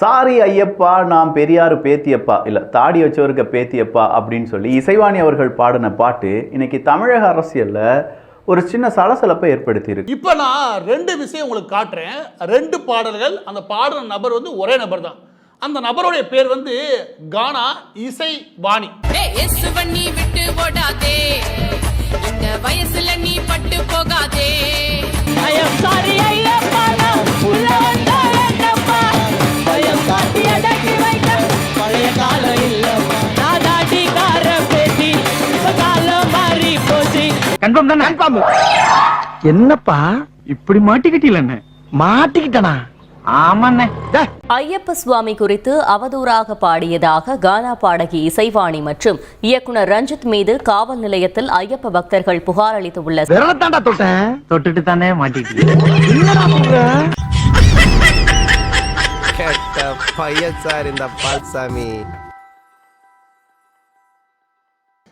Sorry Ayyappa நான் பெரியார் பேத்தியப்பா இல்லை தாடி வச்சவருக்கு பேத்தியப்பா அப்படின்னு சொல்லி இசைவாணி அவர்கள் பாடின பாட்டு இன்னைக்கு தமிழக அரசியலில் ஒரு சின்ன சலசலப்பை ஏற்படுத்தியிருக்கு. இப்போ நான் ரெண்டு விஷயம் உங்களுக்கு காட்டுறேன். ரெண்டு பாடல்கள், அந்த பாடுற நபர் வந்து ஒரே நபர் தான். அந்த நபருடைய பேர் வந்து கானா இசைவாணி. விட்டு ஓடாதே இந்த வயசுல நீ பட்டு போகாதே பழைய கால என்னப்பா இப்படி மாட்டிக்கிட்டீங்க? மாட்டிக்கிட்டனா? ஆமாண்ணே. ஐயப்ப சுவாமி குறித்து அவதூறாக பாடியதாக கானா பாடகி இசைவாணி மற்றும் இயக்குனர் ரஞ்சித் மீது காவல் நிலையத்தில் ஐயப்ப பக்தர்கள் புகார் அளித்துள்ள தொட்டுட்டு தானே மாட்டிக்கிட்டீங்க. இந்த பால்சாமி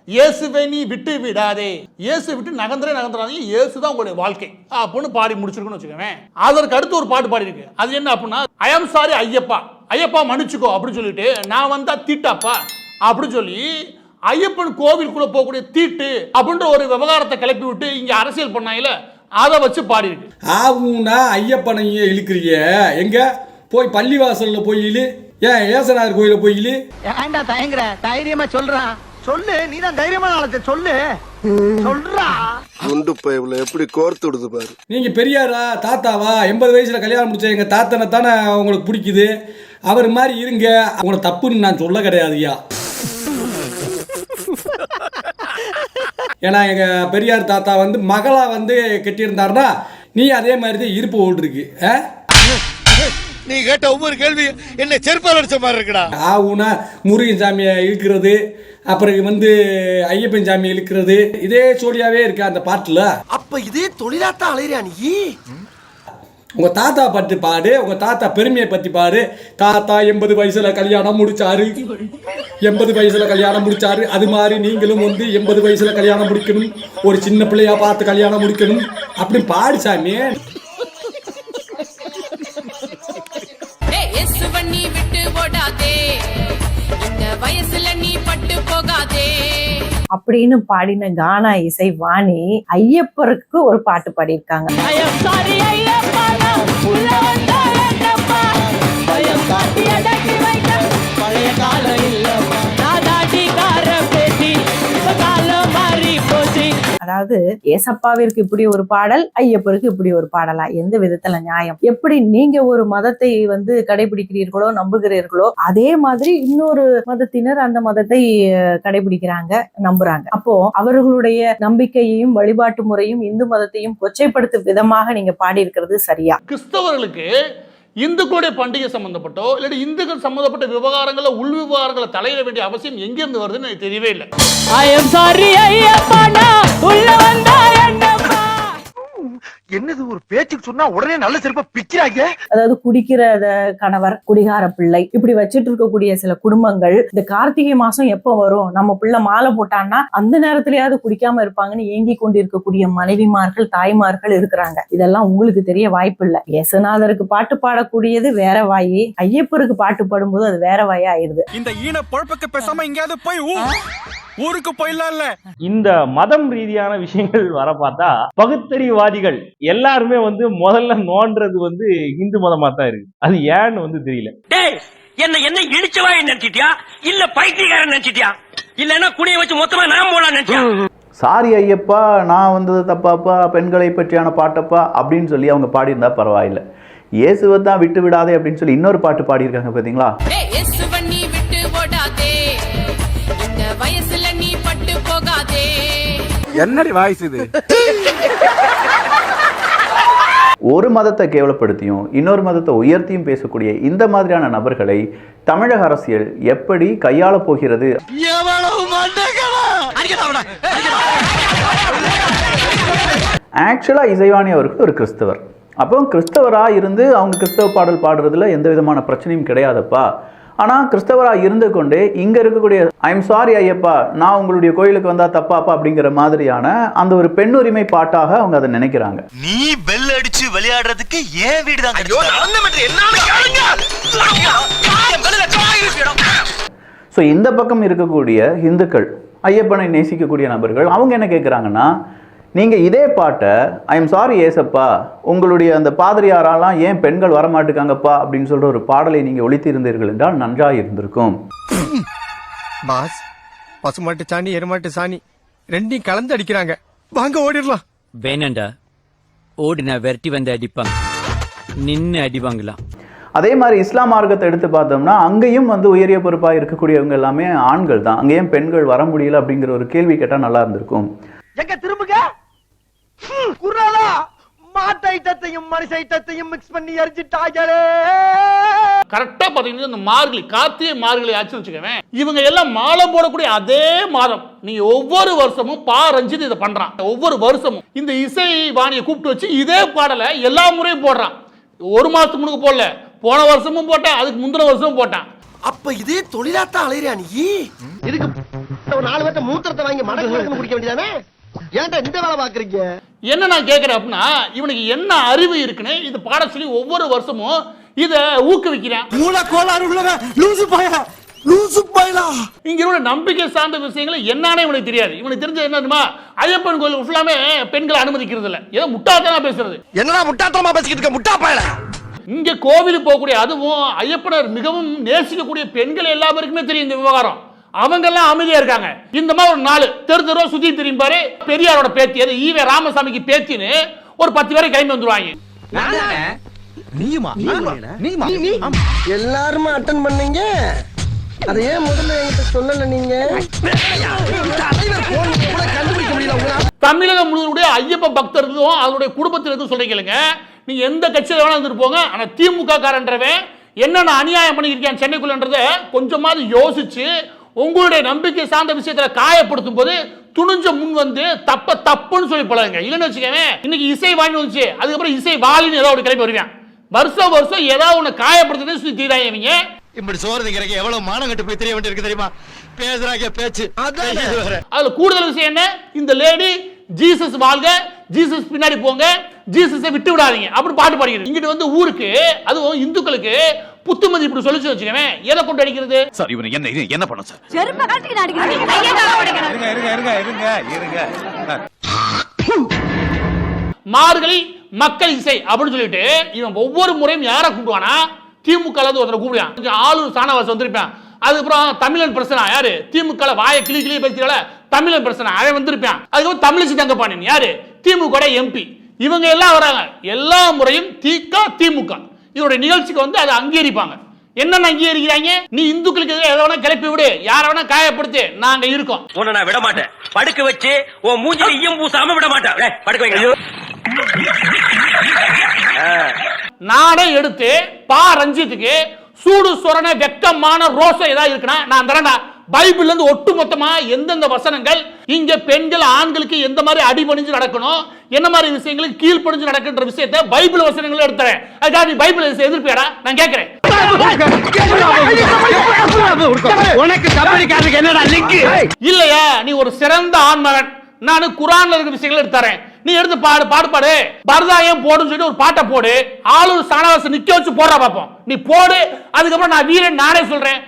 இயேசுவை நீ விட்டு விடாதே, இயேசு விட்டு நகர்ந்துடாதீங்க, இயேசு தான் உங்களுடைய வாழ்க்கை அப்படின்னு பாடி முடிச்சிருக்குன்னு வச்சுக்கோங்க. அதற்கு அடுத்து ஒரு பாட்டு பாடி இருக்கு. அது என்ன அப்படின்னா, ஐ ஆம் சாரி ஐயப்பா, ஐயப்பா மன்னிச்சுக்கோ அப்படின்னு சொல்லிட்டு, நான் வந்தா தீட்டாப்பா அப்படின்னு சொல்லி ஐயப்பன் கோவிலுக்குள்ள போகக்கூடிய தீட்டு அப்படின்ற ஒரு விவகாரத்தை கிளப்பி விட்டு இங்க அரசியல் பண்ணாயில அதை வச்சு பாடி இருக்கு. ஆவுனா ஐயப்பனையே இழுக்கிறீங்க, எங்க போய் பள்ளிவாசல்ல போய் இழு, ஏன் ஏசனார் கோயில போய் இழு. ஏன்டா தயங்குற? தைரியமா சொல்றான், சொல்லு. நீதான் தைரியமான ஆளத்தை சொல்லு, சொல்றா. குண்டு பைப்ல எப்படி கோர்த்து விடுது பாரு. நீங்க பெரியாரா தாத்தாவா? 80 வயசுல கல்யாணம் முடிச்ச எங்க தாத்தனை தானே உங்களுக்கு பிடிக்குது. அவர் மாதிரி இருங்க, அவங்கள தப்புன்னு நான் சொல்ல கிடையாதுயா. ஏன்னா எங்க பெரியார் தாத்தா வந்து மகளா வந்து கட்டியிருந்தாருன்னா நீ அதே மாதிரி தான் இருப்பு ஓட்டுருக்கு. நீ கேட்ட ஒவ்வொரு கேள்வி என்ன செருப்பால் அடிச்ச மாதிரி இருக்குடா. ஆவுனா முருகன் சாமியை இழுக்கிறது, அப்புறம் வந்து ஐயப்பன் சாமி இழுக்கிறது, இதே சோடியாவே இருக்கு அந்த பாட்டுல. அப்ப இதே தொழிலாத்தான் அலையிறியா நீ? உங்க தாத்தா பற்றி பாடு, உங்க தாத்தா பெருமையை பற்றி பாடு. தாத்தா 80 வயசுல கல்யாணம் முடிச்சாரு, 80 வயசுல கல்யாணம் முடிச்சாரு, அது மாதிரி நீங்களும் வந்து 80 வயசுல கல்யாணம் முடிக்கணும், ஒரு சின்ன பிள்ளையா பார்த்து கல்யாணம் முடிக்கணும் அப்படி பாடு சாமி. விட்டு ஓடாதே இந்த வயசுல நீ பட்டு போகாதே அப்படின்னு பாடின கானா இசைவாணி ஐயப்பருக்கு ஒரு பாட்டு பாடியிருக்காங்க. பழைய கால அதாவது ஏசப்பாவிற்கு இப்படி ஒரு பாடல், ஐயப்பருக்கு இப்படி ஒரு பாடலா? எந்த விதத்துல நியாயம்? எப்படி நீங்க ஒரு மதத்தை வந்து கடைபிடிக்கிறீர்களோ நம்புகிறீர்களோ அதே மாதிரி இன்னொரு மதத்தினர் அந்த மதத்தை கடைபிடிக்கிறாங்க, நம்புறாங்க. அப்போ அவர்களுடைய நம்பிக்கையையும் வழிபாட்டு முறையும் இந்து மதத்தையும் கொச்சைப்படுத்தும் விதமாக நீங்க பாடி இருக்கிறது சரியா? கிறிஸ்தவர்களுக்கு இந்துக்களுடைய பண்டிகை சம்பந்தப்பட்டோ இல்லாட்டி இந்துக்கள் சம்பந்தப்பட்ட விவகாரங்கள உள் விவகாரங்களை தலையிட வேண்டிய அவசியம் எங்கிருந்து வருதுன்னு எனக்கு தெரியவே இல்லை. என்னது ஒரு பேச்சுக்கு சொன்னா உடனே நல்ல செருப்பா பிக்கிறாங்க. அதாவது குடிக்கிற கணவர், குடிகார பிள்ளை, இப்படி வச்சிட்டு இருக்கக்கூடிய சில குடும்பங்கள் இந்த கார்த்திகை மாசம் எப்ப வரும், நம்ம பிள்ளை மாலை போட்டான்னா அந்த நேரத்திலேயாவது குடிக்காம இருப்பாங்கன்னு ஏங்கி கொண்டு இருக்கக்கூடிய மனைவிமார்கள், தாய்மார்கள் இருக்கிறாங்க. இதெல்லாம் உங்களுக்கு தெரிய வாய்ப்பு இல்லை. இயேசுநாதருக்கு பாட்டு பாடக்கூடியது வேற வாயி, ஐயப்பருக்கு பாட்டு பாடும்போது அது வேற வாயா ஆயிருது. இந்த ஈன பொழப்புக்கு பேசாம எங்கேயாவது போய் ஊருக்கு போயிடலாம்ல. இந்த மதம் ரீதியான விஷயங்கள் வர பார்த்தா பகுத்தறிவாதிகள் எல்லாருமே வந்து முதல்ல நோன்றது வந்து இந்து மதமா தான் இருக்கு. அது ஏன்னு வந்து தெரியல. என்ன இடிச்சவா நினைச்சிட்டியா இல்ல பைத்தியக்காரன் நினைச்சிட்டியா இல்லன்னா குடிய வச்சு மொத்தமா நான் போலாம் நினைச்சியா? சாரி ஐயப்பா நான் வந்தது தப்பாப்பா, பெண்களை பற்றியான பாட்டப்பா அப்படின்னு சொல்லி அவங்க பாடியிருந்தா பரவாயில்லை. இயேசுவை தான் விட்டு விடாதே அப்படின்னு சொல்லி இன்னொரு பாட்டு பாடியிருக்காங்க பாத்தீங்களா? வயசுல நீ பட்டு போகாதே. என்னடி வாய்ஸ் இது? ஒரு மதத்தை கேவலப்படுத்தியும் இன்னொரு மதத்தை உயர்த்தியும் பேசக்கூடிய இந்த மாதிரியான நபர்களை தமிழக அரசியல் எப்படி கையாள போகிறது? ஆக்சுவலா இசைவாணி அவர்கள் ஒரு கிறிஸ்தவர். அப்போ கிறிஸ்தவராக இருந்து அவங்க கிறிஸ்தவ பாடல் பாடுறதுல எந்த விதமான பிரச்சனையும் கிடையாதப்பா. ஆனால் கிறிஸ்தவராக இருந்து கொண்டு இங்கே இருக்கக்கூடிய ஐம் சாரி ஐயப்பா நான் உங்களுடைய கோயிலுக்கு வந்தா தப்பாப்பா அப்படிங்கிற மாதிரியான அந்த ஒரு பெண்ணுரிமை பாட்டாக அவங்க அதை நினைக்கிறாங்க. நீ பெல் அடிச்சு விளையாடுறதுக்கு ஏன் வீடு தான் ஸோ இந்த பக்கம் இருக்கக்கூடிய இந்துக்கள், ஐயப்பனை நேசிக்கக்கூடிய நபர்கள், அவங்க என்ன கேட்குறாங்கன்னா, நீங்கள் இதே பாட்டை ஐ எம் சாரி ஏசப்பா, உங்களுடைய அந்த பாதிரியாரெல்லாம் ஏன் பெண்கள் வரமாட்டுக்காங்கப்பா அப்படின்னு சொல்கிற ஒரு பாடலை நீங்கள் ஒழித்திருந்தீர்கள் என்றால் நன்றாக இருந்திருக்கும். பாஸ், பசுமாட்டு சாணி எருமாட்டு சாணி ரெண்டையும் கலந்து அடிக்கிறாங்க, வாங்க ஓடிடலாம். வேணாண்டா, ஓடினா விரட்டி வந்து அடிப்பாங்க, நின்று அடிவாங்களா. அதே மாதிரி இஸ்லாம் மார்க்கத்தை எடுத்து பார்த்தோம்னா அங்கேயும் வந்து உயரிய பொறுப்பாக இருக்கக்கூடியவங்க எல்லாமே ஆண்கள் தான். அங்கேயும் பெண்கள் வர முடியல அப்படிங்கிற ஒரு கேள்வி கேட்டால் நல்லா இருந்திருக்கும். எங்க திரும்புங்க குறாலா, மாட்டு ஐட்டத்தையும் மனுஷ ஐட்டத்தையும் மிக்ஸ் பண்ணி எரிஞ்சிட்டாங்களே. கரெக்டா பாத்தீங்கன்னா இந்த மார்கழி, கார்த்திகை மார்கழி ஆச்சுன்னு வச்சுக்கோங்க, இவங்க எல்லாம் மாலை போடக்கூடிய அதே மாதம் நீங்க ஒவ்வொரு வருஷமும் பா ரஞ்சித் இதை பண்றான். ஒவ்வொரு வருஷமும் இந்த இசை வாணியை கூப்பிட்டு வச்சு இதே பாடலை எல்லா முறையும் போடுறான். ஒரு மாசத்துக்கு முன்னுக்கு போடல, போன வருஷமும் போட்டேன், அதுக்கு முந்தின வருஷமும் போட்டேன். அப்ப இதே தொழிலாத்தான் அலையிறியா நீ? இதுக்கு ஒரு 4 பேர்த்த மூத்திரத்தை வாங்கி மடக்கு குடிக்க வேண்டியதானே? ஏன்டா இந்த வேலை பாக்குறீங்க? என்ன நான் கேட்கிறேன் அப்படின்னா, இவனுக்கு என்ன அறிவு இருக்குன்னு இது பாட சொல்லி ஒவ்வொரு வருஷமும் இத ஊக்குவிக்கிறேன். இங்க உள்ள நம்பிக்கை சார்ந்த விஷயங்களை என்னன்னு இவனுக்கு தெரியாது. இவனுக்கு தெரிஞ்சது என்னன்னா, ஐயப்பன் கோயில் ஃபுல்லாமே பெண்களை அனுமதிக்கிறது இல்ல, ஏதோ முட்டாள்தனமா பேசுறது. என்னடா முட்டாள்தனமா பேசிக்கிட்டு இருக்க முட்டா பயல? இங்க கோவிலுக்கு போகக்கூடிய, அதுவும் ஐயப்பனர் மிகவும் நேசிக்கக்கூடிய பெண்கள் எல்லா பேருக்குமே தெரியும் இந்த விவகாரம். அவங்க எல்லாம் அமைதியா இருக்காங்க. இந்த மாதிரி ஒரு 4 தெருவா சுத்தி தெரியும் பாரு, பெரியாரோட பேத்தி, அது ஈவே ராமசாமிக்கு பேத்தின்னு ஒரு 10 பேரை கிளம்பி வந்துருவாங்க. எல்லாருமே அட்டன் பண்ணீங்க, அதை ஏன் முதல்ல என்கிட்ட சொல்லல நீங்க? கண்டுபிடிக்க முடியல. தமிழகம் முழுவதுடைய ஐயப்ப பக்தர்களும் அவருடைய குடும்பத்தினருக்கும் சொல்றீங்க, நீங்க எந்த கட்சியில வேணா இருந்துட்டு போங்க, ஆனா திமுக காரன்றவன் என்னென்ன அநியாயம் பண்ணிருக்கான் சென்னைக்குள்ளன்றத கொஞ்சமாவது யோசிச்சு உங்களுடைய நம்பிக்கை சார்ந்த விஷயத்துல காயப்படுத்தும் போது துணிஞ்ச முன் வந்து தப்புன்னு சொல்லி பழகுங்க. இல்லைன்னு வச்சுக்கவே, இன்னைக்கு இசை வாங்கி வந்துச்சு, அதுக்கப்புறம் இசை வாலின்னு ஏதாவது கிளம்பி வருவேன். வருஷம் ஏதாவது ஒண்ணு காயப்படுத்துறதே சுத்தி தீராயவங்க. இப்படி சோறுங்கிறக்கு எவ்வளவு மானம் கட்டு போய் தெரிய வேண்டியிருக்கு தெரியுமா? பேசுறாங்க பேச்சு. அதுல கூடுதல் விஷயம் என்ன, இந்த லேடி ஜீசஸ் வாழ்க, ஜீசஸ் பின்னாடி போங்க, ஜீசஸை விட்டு விடாதீங்க அப்படி பாட்டு பாடிக்கிறது. இங்கிட்டு வந்து ஊருக்கு, அதுவும் இந்துக்களுக்கு புத்துமதி இப்படி சொல்லிச்சு வச்சுக்கவே, எதை கொண்டு அடிக்கிறது? சார் இவனை என்ன பண்ண சார்? மார்கழி மக்கள் இசை அப்படின்னு சொல்லிட்டு இவன் ஒவ்வொரு முறையும் யாரை கூப்பிடுவானா, திமுக ஒருத்தரை கூப்பிடுவான். ஆளூர் சாணவாசம் வந்திருப்பான். அதுக்கப்புறம் தமிழன் பிரச்சனை யாரு, திமுக வாயை கிளி பேசுறால தமிழன் பிரச்சனை அவன் வந்திருப்பான். அதுக்கப்புறம் தமிழிசை தங்கப்பாண்டியன் யாரு, திமுக எம்பி. இவங்க எல்லாம் வராங்க. எல்லா முறையும் திமுக இதோட நிகழ்ச்சிக்கு வந்து அதை அங்கீகரிப்பாங்க. என்னென்ன அங்கீகரிக்கிறாங்க, நீ இந்துக்களுக்கு எதை வேணா கிளப்பி விடு, யார வேணா காயப்படுத்து, நாங்க இருக்கோம். உன்னை நான் விட மாட்டேன், படுக்க வச்சு உன் மூஞ்சில ஈயம் பூசாம விட மாட்டேன். படுக்க வைங்க. நானே எடுத்து பா ரஞ்சித்துக்கு சூடு சொரண வெக்கமான ரோசம் ஏதாவது இருக்குன்னா நான் தரேன்டா. பைபிள்ல இருந்து ஒட்டு மொத்தமா எந்தெந்த வசனங்கள் இங்க பெண்கள் ஆண்களுக்கு எந்த மாதிரி அடிபணிஞ்சு நடக்கணும், என்ன மாதிரி விஷயங்களுக்கு கீழ்ப்படிஞ்சு நடக்கின்ற விஷயத்தை பைபிள் வசனங்களை எடுத்துறேன். அதுக்காக நீ பைபிள் எதிர்ப்பியாடா நான் கேட்கிறேன். இல்லையா, நீ ஒரு சிறந்த ஆண்மகன், நான் குர்ஆன்ல இருக்க விஷயங்களை எடுத்துறேன், நீ எடுத்து பாடு பரதாயம் போடுன்னு சொல்லி ஒரு பாட்டை போடு, ஆளூர் சாணவாசம் நிக்க வச்சு போடுறா பாப்போம். நீ போடு, அதுக்கப்புறம் நான் வீரன் நானே சொல்றேன்.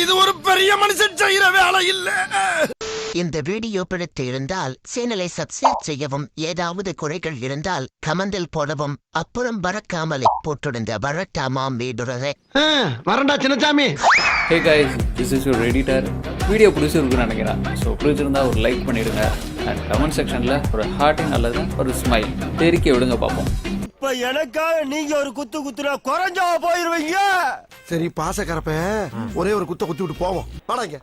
இது ஒரு பெரிய மனுஷன் செய்யற வேலை இல்ல. இந்த வீடியோ பிடித்து இருந்தால் சேனலை சப்ஸ்கிரைப் செய்யவும், ஏதாவது குறைகள் இருந்தால் கமெண்டில் போடவும், அப்புறம் மறக்காமலே போட்டிருந்த வரட்டாமாம் வீடுறதை வரண்டா Chinnasamy. Hey guys, this is your editor. Video பிடிச்சிருக்குன்னு நினைக்கிறேன். ஸோ பிடிச்சிருந்தா ஒரு லைக் பண்ணிடுங்க, அண்ட் கமெண்ட் செக்ஷனில் ஒரு ஹார்ட்டிங் அல்லது ஒரு ஸ்மைல் தெரிக்க விடுங்க பார்ப்போம். இப்ப எனக்காக நீங்க ஒரு குத்துனா குறைஞ்சா போயிருவீங்க. சரி பாசக்கரப்ப ஒரே ஒரு குத்தி விட்டு போவோம். வாடாங்க.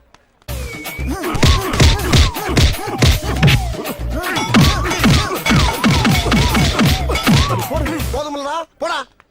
போதுமில்லடா போடா.